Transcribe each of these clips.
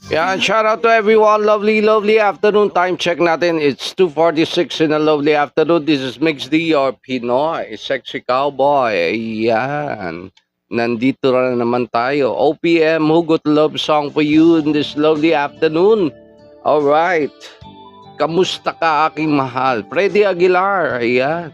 Yan, shout out to everyone. Lovely afternoon. Time check natin. It's 2:46 in a lovely afternoon. This is Mix D, your Pinoy Sexy Cowboy. Yan. Nandito na naman tayo. OPM, Hugot Love Song for you in this lovely afternoon. Alright. Kamusta ka aking mahal? Freddy Aguilar. Ayan.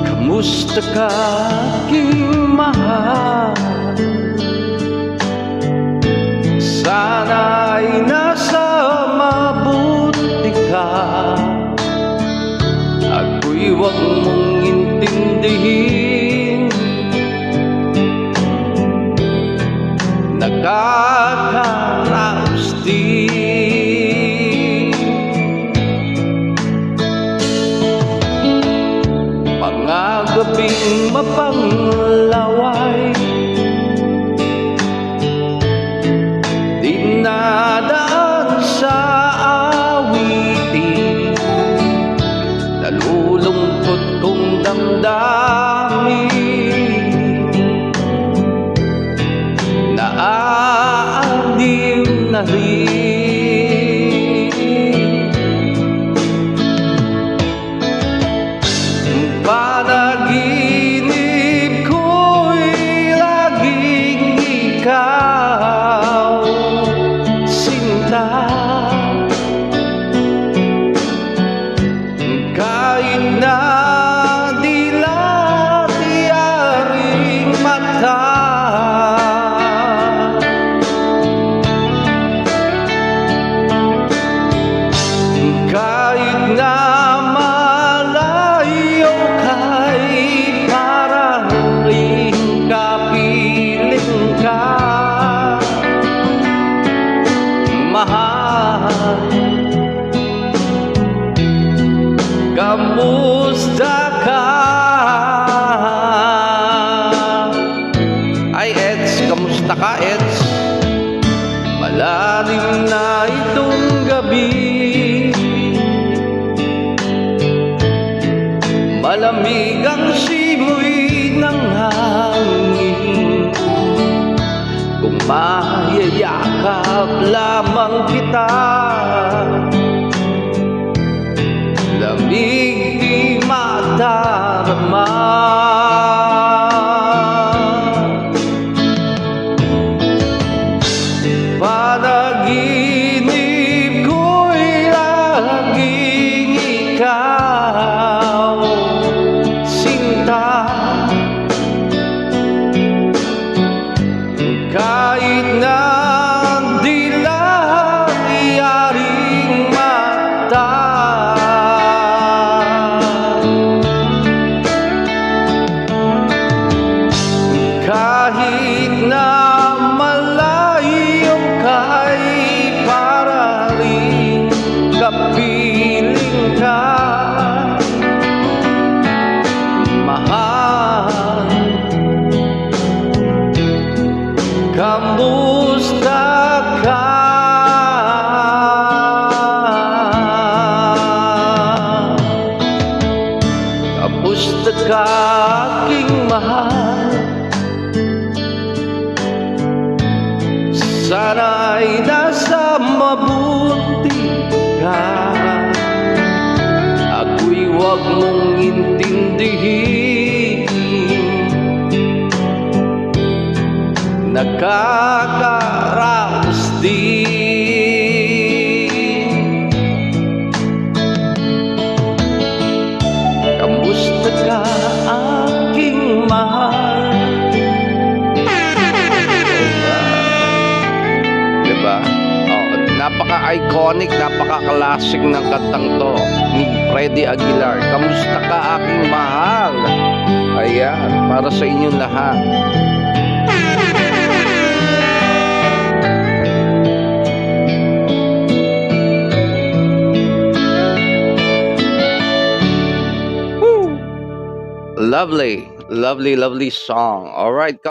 Kamusta ka aking mahal? Sana'y nasa mabuti ka. Ako'y huwag mong intindihin. Nakakaraos din mga gabing mapanglaway, dinadaan sa awitin, nalulungkot kong damdamin, naaaliw na rin. Panaginip ko'y laging ikaw, sinta. Kahit na dilat-yaring mata, kahit na mahal, kamusta ka? Ay, Eds, kamusta ka, Eds? Malalim na itong gabi, malamig ang simoy ng hangin. Kung mayayakap lamang kita, lamig di madarama. Panaginip ko'y laging ikaw, sinta. Kahit na dilat-yaring mata, kahit na malayo ka'y para rin kapiling ka, mahal. Kamusta ka? Kamusta ka aking mahal? Sana'y nasa mabuti ka. Ako'y huwag mong intindihin. Nakakaraos din. Kamusta ka aking mahal? Diba? Oh, napaka-iconic, napaka-classic ng kantang to ni Freddy Aguilar. Kamusta ka aking mahal? Ayan, para sa inyong lahat. Lovely, lovely, lovely song. All right.